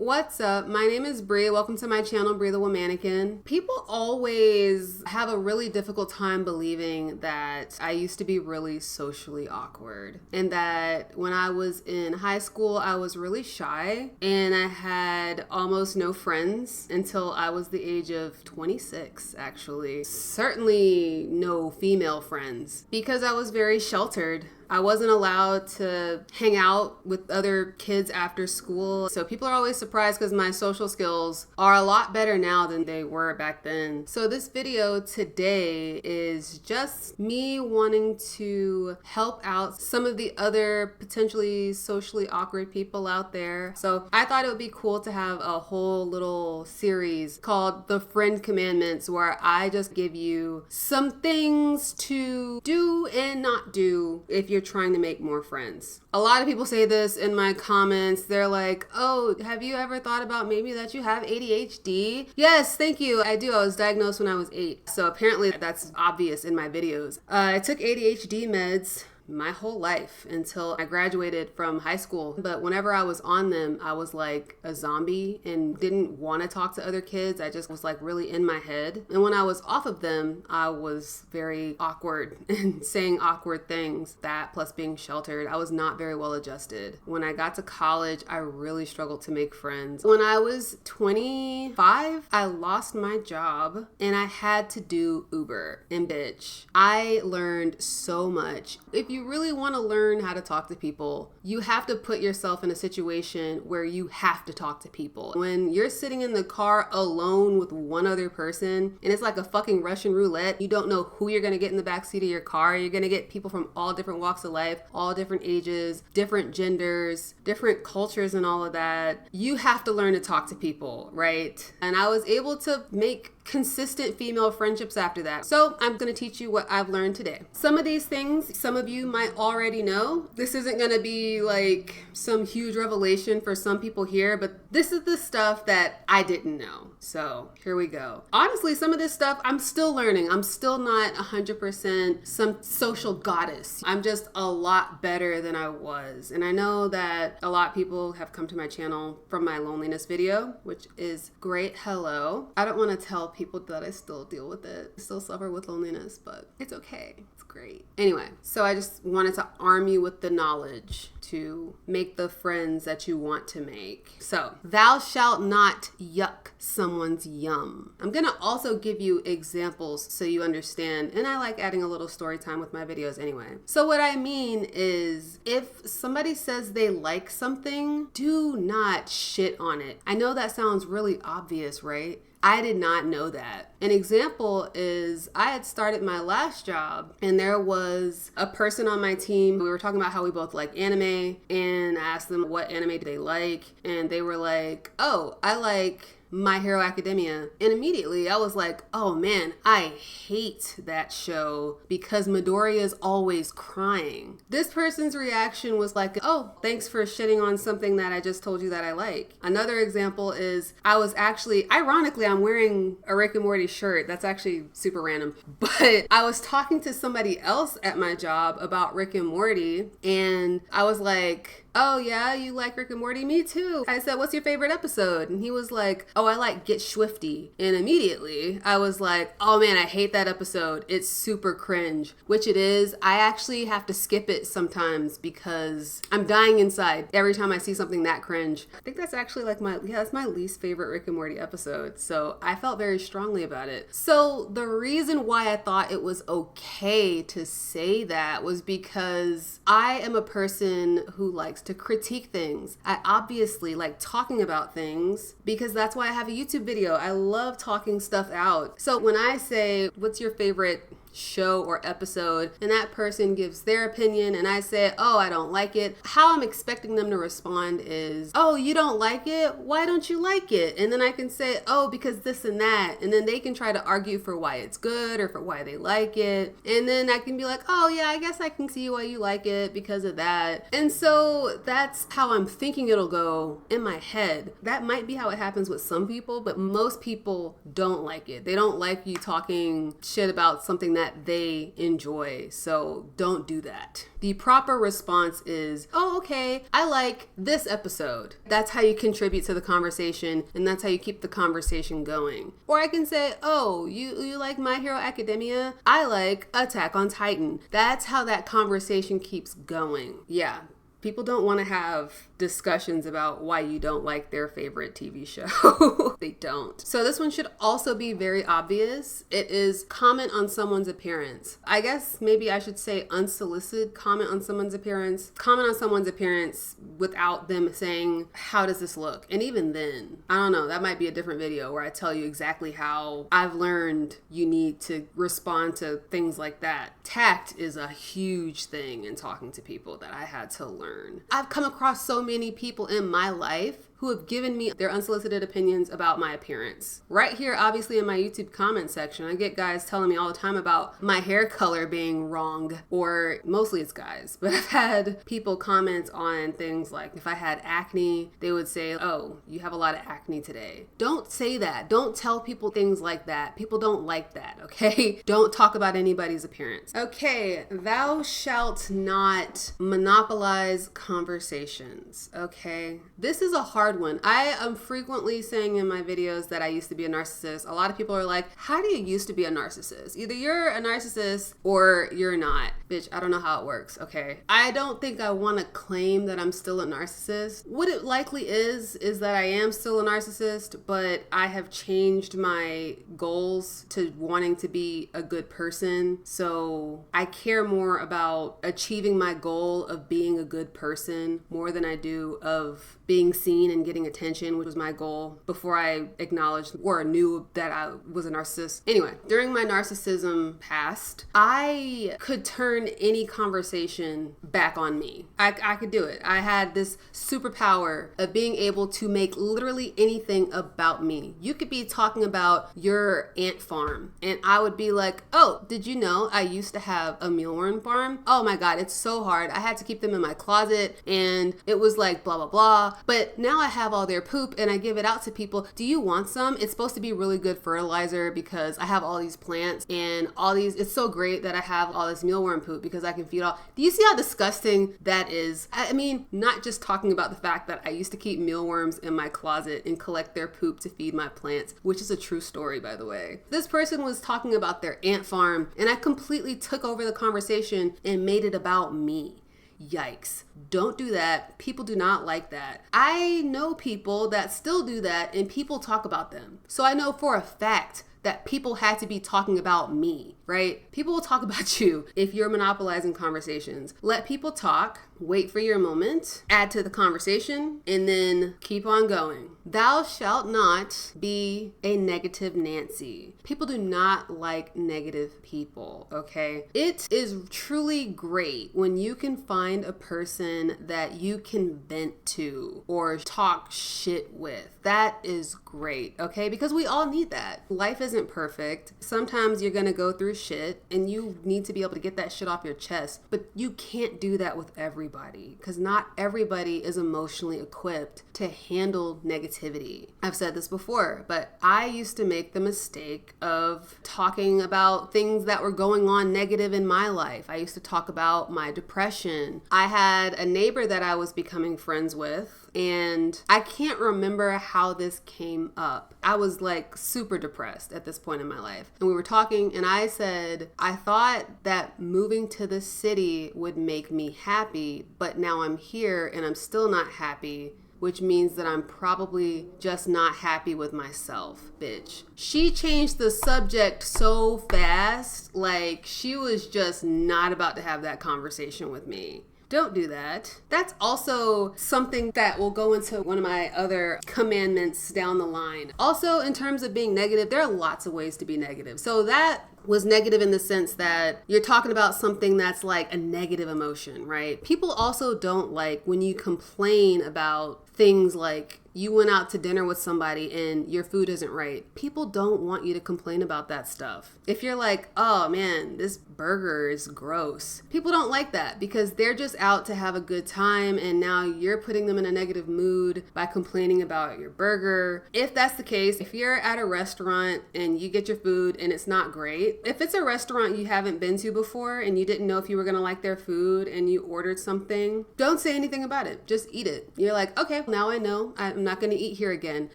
What's up? My name is Bree. Welcome to my channel, Bree the Humannequin. People always have a really difficult time believing that I used to be really socially awkward and that when I was in high school, I was really shy and I had almost no friends until I was the age of 26, actually. Certainly no female friends because I was very sheltered. I wasn't allowed to hang out with other kids after school. So people are always surprised because my social skills are a lot better now than they were back then. So this video today is just me wanting to help out some of the other potentially socially awkward people out there. So I thought it would be cool to have a whole little series called The Friend Commandments, where I just give you some things to do and not do if you're trying to make more friends. A lot of people say this in my comments. They're like, oh, have you ever thought about maybe that you have ADHD? Yes, thank you. I do. I was diagnosed when I was 8. So apparently that's obvious in my videos. I took ADHD meds my whole life until I graduated from high school. But whenever I was on them, I was like a zombie and didn't want to talk to other kids. I just was like really in my head. And when I was off of them, I was very awkward and saying awkward things. That plus being sheltered, I was not very well adjusted. When I got to college, I really struggled to make friends. When I was 25, I lost my job and I had to do Uber. And bitch, I learned so much. If you really want to learn how to talk to people, you have to put yourself in a situation where you have to talk to people. When you're sitting in the car alone with one other person and it's like a fucking Russian roulette, you don't know who you're going to get in the backseat of your car. You're going to get people from all different walks of life, all different ages, different genders, different cultures and all of that. You have to learn to talk to people, right? And I was able to make consistent female friendships after that. So I'm going to teach you what I've learned today. Some of these things, some of you might already know. This isn't going to be like some huge revelation for some people here, but this is the stuff that I didn't know. So here we go. Honestly, some of this stuff I'm still learning. I'm still not 100% some social goddess. I'm just a lot better than I was. And I know that a lot of people have come to my channel from my loneliness video, which is great. Hello. I don't want to tell people that I still deal with it. I still suffer with loneliness, but it's okay. It's great. Anyway, so I just wanted to arm you with the knowledge to make the friends that you want to make. So, thou shalt not yuck someone's yum. I'm gonna also give you examples so you understand, and I like adding a little story time with my videos anyway. So what I mean is, if somebody says they like something, do not shit on it. I know that sounds really obvious, right? I did not know that. An example is I had started my last job and there was a person on my team. We were talking about how we both like anime and I asked them what anime do they like. And they were like, oh, I like My Hero Academia. And immediately I was like, oh man, I hate that show because Midoriya is always crying. This person's reaction was like, oh, thanks for shitting on something that I just told you that I like. Another example is I was actually, ironically, I'm wearing a Rick and Morty shirt. That's actually super random. But I was talking to somebody else at my job about Rick and Morty and I was like, oh yeah, you like Rick and Morty? Me too. I said, what's your favorite episode? And he was like, oh, I like Get Swifty. And immediately I was like, oh man, I hate that episode. It's super cringe, which it is. I actually have to skip it sometimes because I'm dying inside every time I see something that cringe. I think that's actually like that's my least favorite Rick and Morty episode. So I felt very strongly about it. So the reason why I thought it was okay to say that was because I am a person who likes to critique things. I obviously like talking about things because that's why I have a YouTube video. I love talking stuff out. So when I say, what's your favorite show or episode, and that person gives their opinion and I say, oh, I don't like it, how I'm expecting them to respond is, oh, you don't like it? Why don't you like it? And then I can say, oh, because this and that. And then they can try to argue for why it's good or for why they like it. And then I can be like, oh yeah, I guess I can see why you like it because of that. And so that's how I'm thinking it'll go in my head. That might be how it happens with some people, but most people don't like it. They don't like you talking shit about something that that they enjoy. So don't do that. The proper response is, oh, okay, I like this episode. That's how you contribute to the conversation, and that's how you keep the conversation going. Or I can say, oh, you like My Hero Academia? I like Attack on Titan. That's how that conversation keeps going. Yeah. People don't want to have discussions about why you don't like their favorite TV show. They don't. So this one should also be very obvious. It is comment on someone's appearance. I guess maybe I should say unsolicited comment on someone's appearance. Comment on someone's appearance without them saying, how does this look? And even then, I don't know, that might be a different video where I tell you exactly how I've learned you need to respond to things like that. Tact is a huge thing in talking to people that I had to learn. I've come across so many people in my life who have given me their unsolicited opinions about my appearance. Right here, obviously in my YouTube comment section, I get guys telling me all the time about my hair color being wrong, or mostly it's guys, but I've had people comment on things like if I had acne, they would say, oh, you have a lot of acne today. Don't say that. Don't tell people things like that. People don't like that, okay? Don't talk about anybody's appearance. Okay, thou shalt not monopolize conversations, okay? This is a hard one. I am frequently saying in my videos that I used to be a narcissist. A lot of people are like, how do you used to be a narcissist? Either you're a narcissist or you're not. Bitch, I don't know how it works, okay? I don't think I want to claim that I'm still a narcissist. What it likely is that I am still a narcissist, but I have changed my goals to wanting to be a good person. So I care more about achieving my goal of being a good person more than I do of being seen and getting attention, which was my goal before I acknowledged or knew that I was a narcissist. Anyway, during my narcissism past, I could turn any conversation back on me. I could do it. I had this superpower of being able to make literally anything about me. You could be talking about your ant farm, and I would be like, oh, did you know I used to have a mealworm farm? Oh my God, it's so hard. I had to keep them in my closet, and it was like blah, blah, blah. But now I have all their poop and I give it out to people. Do you want some? It's supposed to be really good fertilizer because I have all these plants and all these, it's so great that I have all this mealworm poop because I can feed all. Do you see how disgusting that is? I mean, not just talking about the fact that I used to keep mealworms in my closet and collect their poop to feed my plants, which is a true story, by the way. This person was talking about their ant farm and I completely took over the conversation and made it about me. Yikes. Don't do that. People do not like that. I know people that still do that and people talk about them. So I know for a fact that people had to be talking about me, right? People will talk about you if you're monopolizing conversations. Let people talk, wait for your moment, add to the conversation, and then keep on going. Thou shalt not be a negative Nancy. People do not like negative people, okay? It is truly great when you can find a person that you can vent to or talk shit with. That is great, okay? Because we all need that. Life isn't perfect. Sometimes you're gonna go through shit and you need to be able to get that shit off your chest, but you can't do that with everybody because not everybody is emotionally equipped to handle negativity. I've said this before, but I used to make the mistake of talking about things that were going on negative in my life. I used to talk about my depression. I had a neighbor that I was becoming friends with, and I can't remember how this came up. I was like super depressed at this point in my life. And we were talking and I said, I thought that moving to the city would make me happy, but now I'm here and I'm still not happy, which means that I'm probably just not happy with myself, bitch. She changed the subject so fast, like she was just not about to have that conversation with me. Don't do that. That's also something that will go into one of my other commandments down the line. Also, in terms of being negative, there are lots of ways to be negative. So that was negative in the sense that you're talking about something that's like a negative emotion, right? People also don't like when you complain about things like you went out to dinner with somebody and your food isn't right. People don't want you to complain about that stuff. If you're like, oh man, this burger is gross. People don't like that because they're just out to have a good time and now you're putting them in a negative mood by complaining about your burger. If that's the case, if you're at a restaurant and you get your food and it's not great, right? If it's a restaurant you haven't been to before and you didn't know if you were gonna like their food and you ordered something, don't say anything about it. Just eat it. You're like, okay, now I know. I'm not gonna eat here again.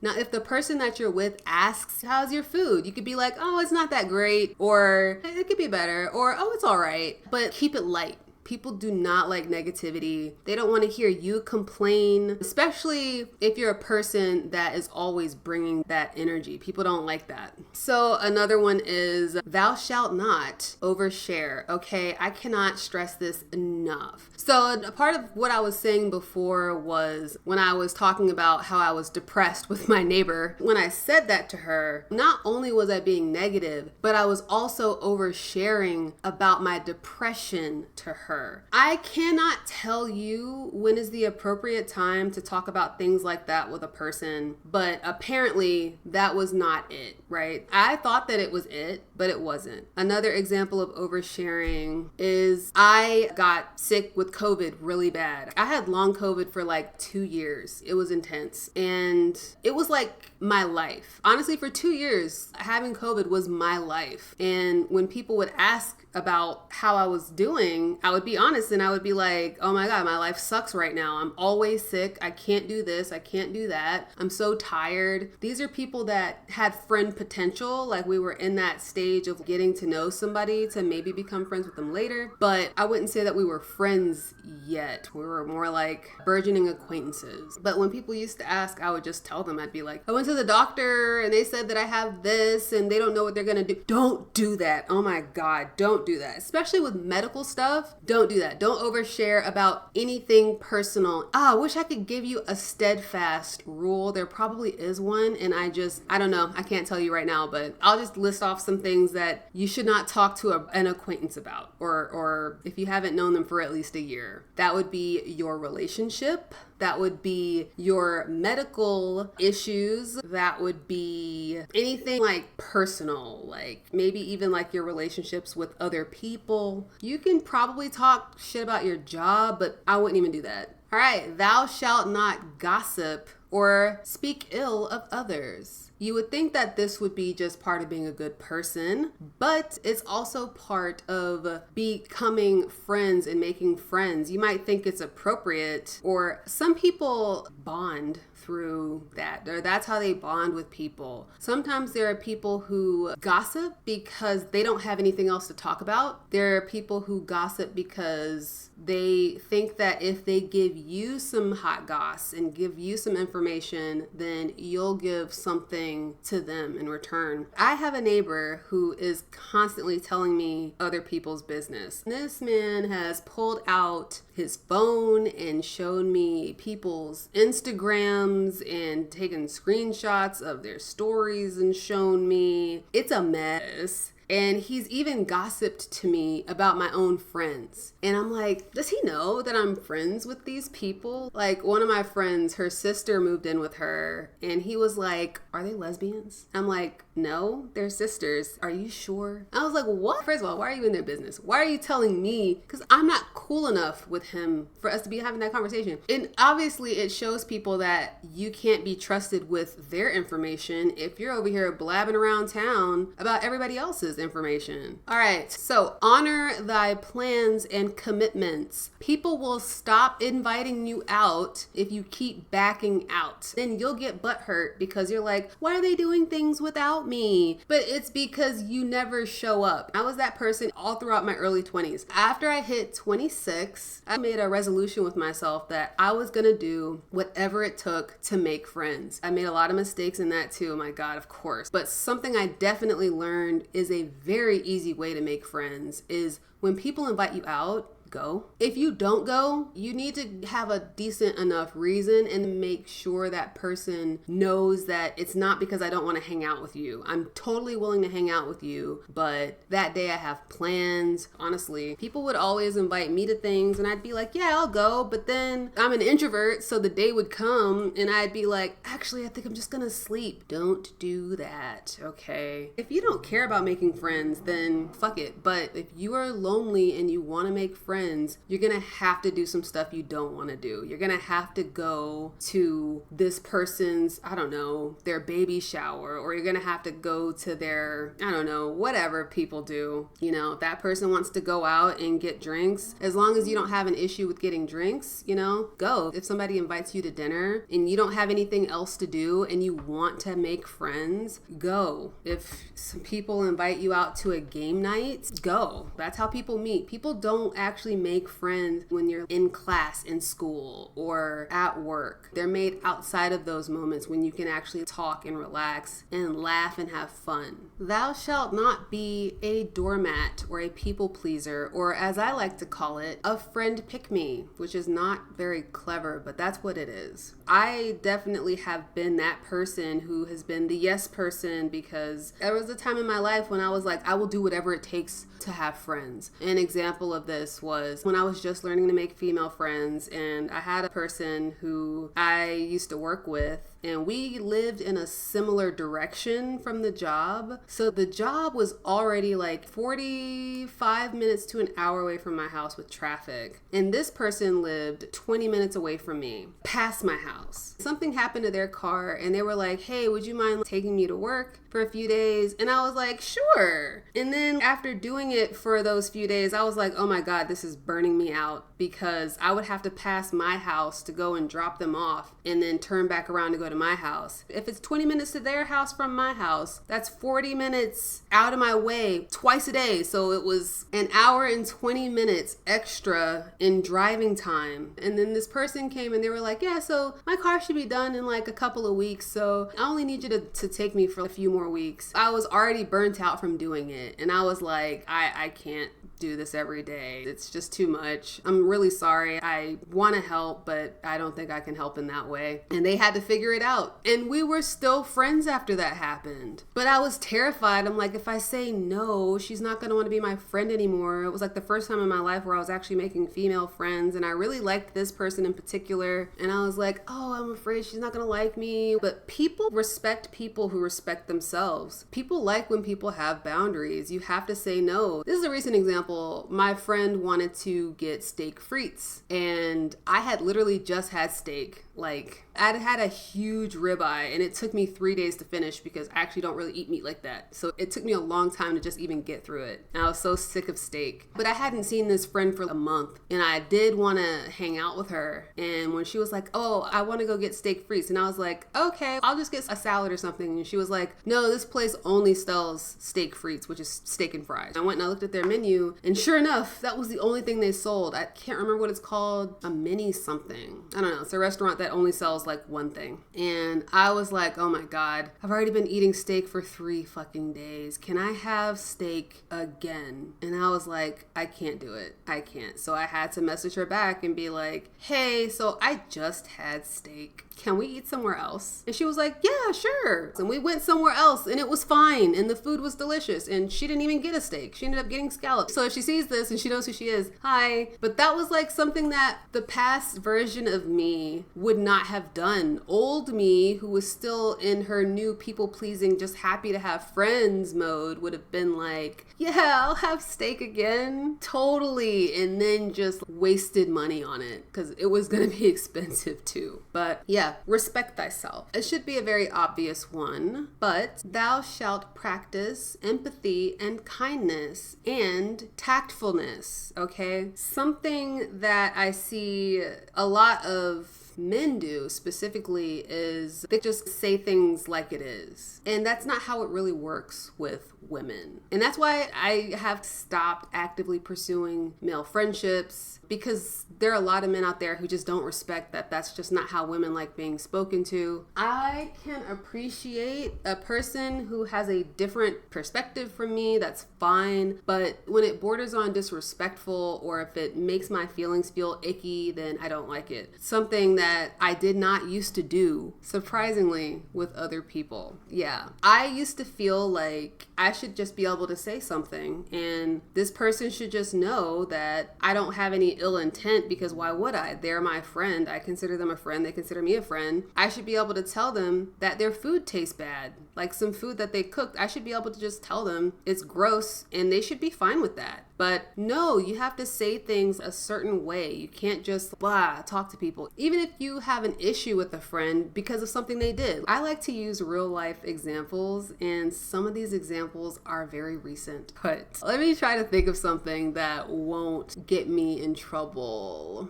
Now, if the person that you're with asks, how's your food? You could be like, oh, it's not that great, or it could be better, or oh, it's all right. But keep it light. People do not like negativity. They don't want to hear you complain, especially if you're a person that is always bringing that energy. People don't like that. So another one is thou shalt not overshare. Okay, I cannot stress this enough. So a part of what I was saying before was when I was talking about how I was depressed with my neighbor. When I said that to her, not only was I being negative, but I was also oversharing about my depression to her. I cannot tell you when is the appropriate time to talk about things like that with a person, but apparently that was not it, right? I thought that it was it, but it wasn't. Another example of oversharing is I got sick with COVID really bad. I had long COVID for like 2 years. It was intense and it was like my life. Honestly, for 2 years, having COVID was my life. And when people would ask about how I was doing, I would be honest and I would be like, oh my God, my life sucks right now. I'm always sick. I can't do this. I can't do that. I'm so tired. These are people that had friend potential. Like we were in that stage of getting to know somebody to maybe become friends with them later. But I wouldn't say that we were friends yet. We were more like burgeoning acquaintances. But when people used to ask, I would just tell them, I'd be like, I went to the doctor and they said that I have this and they don't know what they're going to do. Don't do that. Oh my God. Don't do that. Especially with medical stuff. Don't do that. Don't overshare about anything personal. I wish I could give you a steadfast rule. There probably is one. And I don't know. I can't tell you right now, but I'll just list off some things that you should not talk to an acquaintance about, or if you haven't known them for at least a year. That would be your relationship. That would be your medical issues. That would be anything like personal, like maybe even like your relationships with other people. You can probably talk shit about your job, but I wouldn't even do that. All right, thou shalt not gossip or speak ill of others. You would think that this would be just part of being a good person, but it's also part of becoming friends and making friends. You might think it's appropriate, or some people bond through that, or that's how they bond with people. Sometimes there are people who gossip because they don't have anything else to talk about. There are people who gossip because they think that if they give you some hot goss and give you some information, then you'll give something to them in return. I have a neighbor who is constantly telling me other people's business. This man has pulled out his phone and showed me people's Instagrams and taken screenshots of their stories and shown me. It's a mess. And he's even gossiped to me about my own friends. And I'm like, does he know that I'm friends with these people? Like one of my friends, her sister moved in with her and he was like, are they lesbians? I'm like, no, they're sisters. Are you sure? I was like, what? First of all, why are you in their business? Why are you telling me? Because I'm not cool enough with him for us to be having that conversation. And obviously it shows people that you can't be trusted with their information if you're over here blabbing around town about everybody else's information. All right, so honor thy plans and commitments. People will stop inviting you out if you keep backing out. Then you'll get butthurt because you're like, why are they doing things without me? But it's because you never show up. I was that person all throughout my early 20s. After I hit 26, I made a resolution with myself that I was gonna do whatever it took to make friends. I made a lot of mistakes in that too, oh my God, of course. But something I definitely learned is a very easy way to make friends is when people invite you out, go. If you don't go, you need to have a decent enough reason and make sure that person knows that it's not because I don't want to hang out with you. I'm totally willing to hang out with you, but that day I have plans. Honestly, people would always invite me to things and I'd be like, yeah, I'll go. But then I'm an introvert, so the day would come and I'd be like, actually, I think I'm just gonna sleep. Don't do that, okay? If you don't care about making friends, then fuck it. But if you are lonely and you want to make friends, friends, you're gonna have to do some stuff you don't want to do. You're gonna have to go to this person's, I don't know, their baby shower, or you're gonna have to go to their, I don't know, whatever people do. You know, if that person wants to go out and get drinks, as long as you don't have an issue with getting drinks, you know, go. If somebody invites you to dinner and you don't have anything else to do and you want to make friends, go. If some people invite you out to a game night, go. That's how people meet. People don't actually make friends when you're in class, in school, or at work. They're made outside of those moments when you can actually talk and relax and laugh and have fun. Thou shalt not be a doormat or a people pleaser, or as I like to call it, a friend pick-me, which is not very clever, but that's what it is. I definitely have been that person who has been the yes person, because there was a time in my life when I was like, I will do whatever it takes to have friends. An example of this was when I was just learning to make female friends, and I had a person who I used to work with, and we lived in a similar direction from the job. So the job was already like 45 minutes to an hour away from my house with traffic. And this person lived 20 minutes away from me, past my house. Something happened to their car and they were like, hey, would you mind taking me to work for a few days? And I was like, sure. And then after doing it for those few days, I was like, oh my God, this is burning me out, because I would have to pass my house to go and drop them off and then turn back around to go to my house. If it's 20 minutes to their house from my house, that's 40 minutes out of my way twice a day. So it was an hour and 20 minutes extra in driving time. And then this person came and they were like, yeah, so my car should be done in like a couple of weeks. So I only need you to take me for a few more weeks. I was already burnt out from doing it. And I was like, I can't do this every day. It's just too much. I'm really sorry. I want to help, but I don't think I can help in that way. And they had to figure it out. And we were still friends after that happened. But I was terrified. I'm like, if I say no, she's not going to want to be my friend anymore. It was like the first time in my life where I was actually making female friends, and I really liked this person in particular. And I was like, oh, I'm afraid she's not going to like me. But people respect people who respect themselves. People like when people have boundaries. You have to say no. This is a recent example. My friend wanted to get steak frites, and I had literally just had steak. Like, I'd had a huge ribeye, and it took me 3 days to finish because I actually don't really eat meat like that. So it took me a long time to just even get through it. And I was so sick of steak. But I hadn't seen this friend for a month, and I did want to hang out with her. And when she was like, oh, I want to go get steak frites, and I was like, okay, I'll just get a salad or something. And she was like, no, this place only sells steak frites, which is steak and fries. I went and I looked at their menu, and sure enough, that was the only thing they sold. I can't remember what it's called, a mini something. I don't know. It's a restaurant that only sells like one thing. And I was like, oh my God, I've already been eating steak for 3 fucking days. Can I have steak again? And I was like, I can't do it. I can't. So I had to message her back and be like, hey, so I just had steak. Can we eat somewhere else? And she was like, yeah, sure. And we went somewhere else and it was fine. And the food was delicious. And she didn't even get a steak. She ended up getting scallops. So if she sees this and she knows who she is, hi. But that was like something that the past version of me would not have done. Old me, who was still in her new people pleasing, just happy to have friends mode, would have been like, yeah, I'll have steak again. Totally. And then just wasted money on it because it was going to be expensive too. But yeah, respect thyself. It should be a very obvious one, but thou shalt practice empathy and kindness and tactfulness, okay? Something that I see a lot of men do specifically is they just say things like it is. And that's not how it really works with women. And that's why I have stopped actively pursuing male friendships, because there are a lot of men out there who just don't respect that that's just not how women like being spoken to. I can appreciate a person who has a different perspective from me, that's fine. But when it borders on disrespectful, or if it makes my feelings feel icky, then I don't like it. Something that that I did not used to do, surprisingly, with other people. Yeah. I used to feel like I should just be able to say something, and this person should just know that I don't have any ill intent, because why would I? They're my friend. I consider them a friend. They consider me a friend. I should be able to tell them that their food tastes bad. Like some food that they cooked, I should be able to just tell them it's gross, and they should be fine with that. But no, you have to say things a certain way. You can't just talk to people, even if you have an issue with a friend because of something they did. I like to use real life examples, and some of these examples are very recent. But let me try to think of something that won't get me in trouble.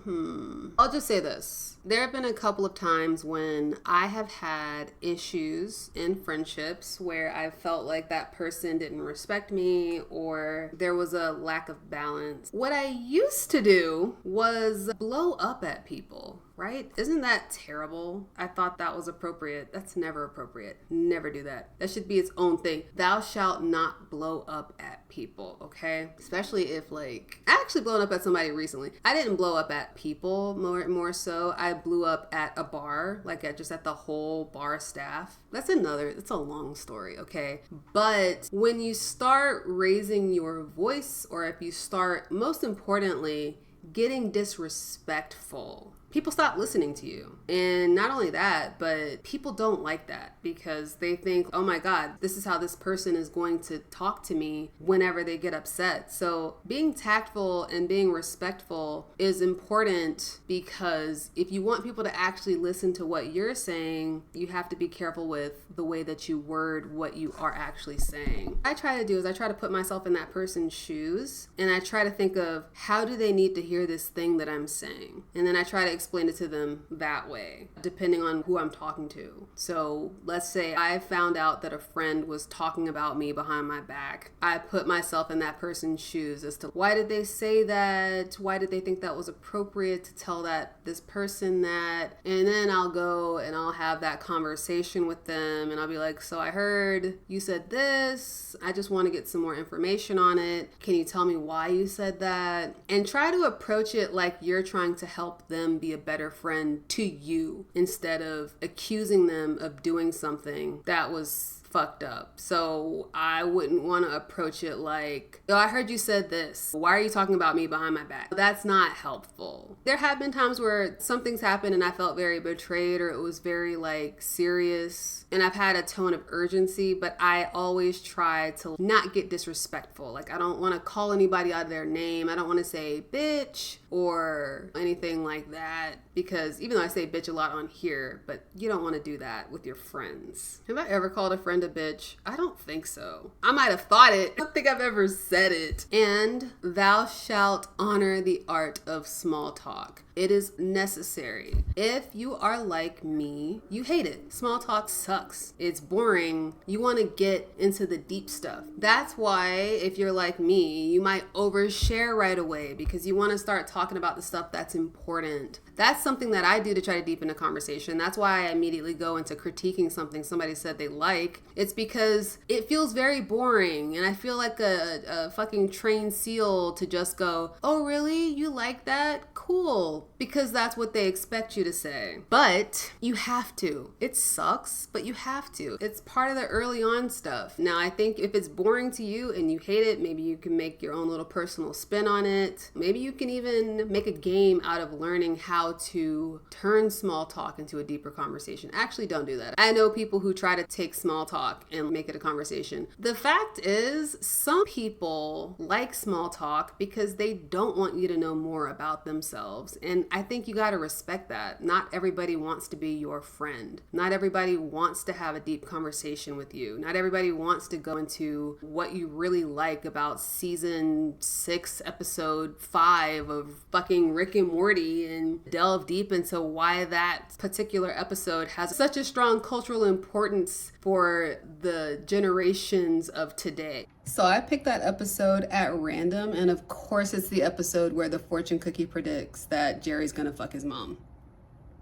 I'll just say this. There have been a couple of times when I have had issues in friendships where I felt like that person didn't respect me, or there was a lack of balance. What I used to do was blow up at people. Right? Isn't that terrible? I thought that was appropriate. That's never appropriate. Never do that. That should be its own thing. Thou shalt not blow up at people, okay? Especially if I actually blown up at somebody recently. I didn't blow up at people, more so I blew up at a bar, just at the whole bar staff. It's a long story, okay? But when you start raising your voice, or if you start, most importantly, getting disrespectful, people stop listening to you. And not only that, but people don't like that, because they think, oh my God, this is how this person is going to talk to me whenever they get upset. So being tactful and being respectful is important, because if you want people to actually listen to what you're saying, you have to be careful with the way that you word what you are actually saying. What I try to do is I try to put myself in that person's shoes, and I try to think of, how do they need to hear this thing that I'm saying? And then I try to explain it to them that way, depending on who I'm talking to. So let's say I found out that a friend was talking about me behind my back. I put myself in that person's shoes as to, why did they say that? Why did they think that was appropriate to tell this person that? And then I'll go and I'll have that conversation with them, and I'll be like, so I heard you said this. I just want to get some more information on it. Can you tell me why you said that? And try to approach it like you're trying to help them be a better friend to you, instead of accusing them of doing something that was fucked up. So I wouldn't want to approach it like, oh, I heard you said this. Why are you talking about me behind my back? That's not helpful. There have been times where something's happened and I felt very betrayed, or it was very serious, and I've had a tone of urgency, but I always try to not get disrespectful. I don't want to call anybody out of their name. I don't want to say bitch or anything like that, because even though I say bitch a lot on here, but you don't want to do that with your friends. Have I ever called a friend a bitch? I don't think so. I might have thought it. I don't think I've ever said it. And thou shalt honor the art of small talk. It is necessary. If you are like me, you hate it. Small talk sucks. It's boring. You want to get into the deep stuff. That's why, if you're like me, you might overshare right away, because you want to start talking about the stuff that's important. That's something that I do to try to deepen a conversation. That's why I immediately go into critiquing something somebody said they like. It's because it feels very boring, and I feel like a fucking trained seal to just go, oh really? You like that? Cool. Because that's what they expect you to say. But you have to. It sucks, but you have to. It's part of the early on stuff. Now, I think if it's boring to you and you hate it, maybe you can make your own little personal spin on it. Maybe you can even make a game out of learning how to turn small talk into a deeper conversation. Actually, don't do that. I know people who try to take small talk and make it a conversation. The fact is, some people like small talk because they don't want you to know more about themselves. And I think you got to respect that. Not everybody wants to be your friend. Not everybody wants to have a deep conversation with you. Not everybody wants to go into what you really like about season 6, episode 5 of fucking Rick and Morty, and delve deep into why that particular episode has such a strong cultural importance for the generations of today. So I picked that episode at random, and of course it's the episode where the fortune cookie predicts that Jerry's gonna fuck his mom.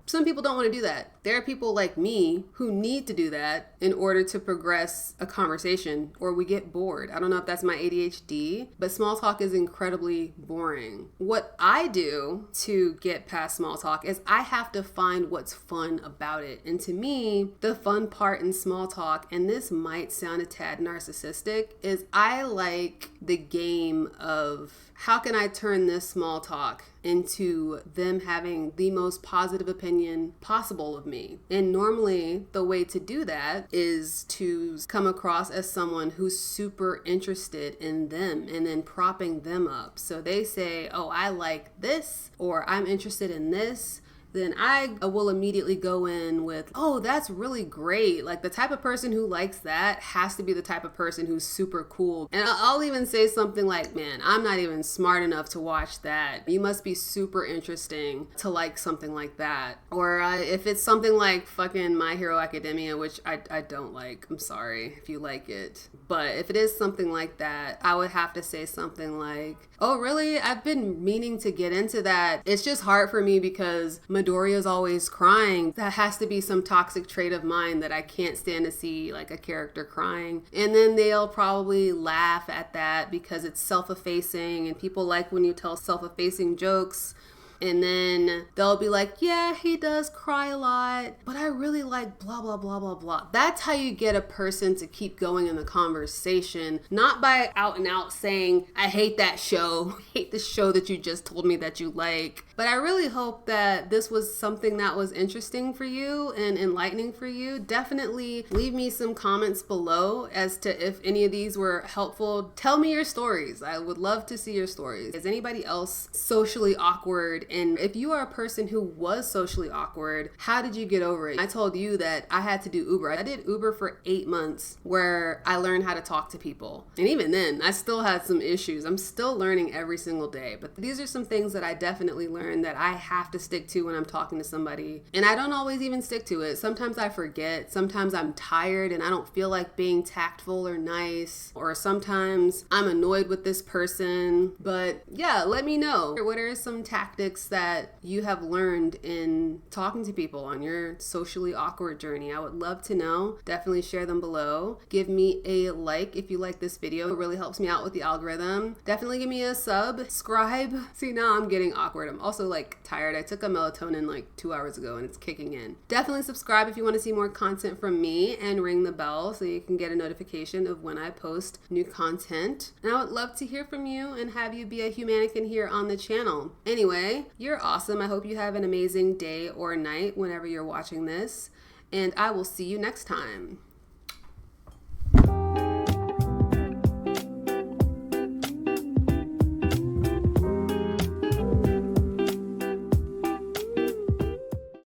Some people don't want to do that. There are people like me who need to do that in order to progress a conversation, or we get bored. I don't know if that's my ADHD, but small talk is incredibly boring. What I do to get past small talk is I have to find what's fun about it. And to me, the fun part in small talk, and this might sound a tad narcissistic, is I like the game of how can I turn this small talk into them having the most positive opinion possible of me. And normally the way to do that is to come across as someone who's super interested in them and then propping them up. So they say, oh, I like this, or I'm interested in this. Then I will immediately go in with, oh, that's really great. Like the type of person who likes that has to be the type of person who's super cool. And I'll even say something like, man, I'm not even smart enough to watch that. You must be super interesting to like something like that. Or if it's something like fucking My Hero Academia, which I don't like, I'm sorry if you like it. But if it is something like that, I would have to say something like, oh, really? I've been meaning to get into that. It's just hard for me because Midoriya's always crying. That has to be some toxic trait of mine that I can't stand to see like a character crying. And then they'll probably laugh at that because it's self-effacing and people like when you tell self-effacing jokes. And then they'll be like, yeah, he does cry a lot, but I really like blah, blah, blah, blah, blah. That's how you get a person to keep going in the conversation, not by out and out saying, I hate that show, I hate the show that you just told me that you like. But I really hope that this was something that was interesting for you and enlightening for you. Definitely leave me some comments below as to if any of these were helpful. Tell me your stories. I would love to see your stories. Is anybody else socially awkward? And if you are a person who was socially awkward, how did you get over it? I told you that I had to do Uber. I did Uber for 8 months where I learned how to talk to people. And even then, I still had some issues. I'm still learning every single day. But these are some things that I definitely learned that I have to stick to when I'm talking to somebody. And I don't always even stick to it. Sometimes I forget. Sometimes I'm tired and I don't feel like being tactful or nice. Or sometimes I'm annoyed with this person. But yeah, let me know. What are some tactics that you have learned in talking to people on your socially awkward journey? I would love to know. Definitely share them below. Give me a like if you like this video. It really helps me out with the algorithm. Definitely give me a subscribe. See, now I'm getting awkward. I'm also like tired. I took a melatonin like 2 hours ago and it's kicking in. Definitely subscribe if you want to see more content from me and ring the bell so you can get a notification of when I post new content. And I would love to hear from you and have you be a humannequin here on the channel. Anyway, you're awesome. I hope you have an amazing day or night whenever you're watching this, and I will see you next time.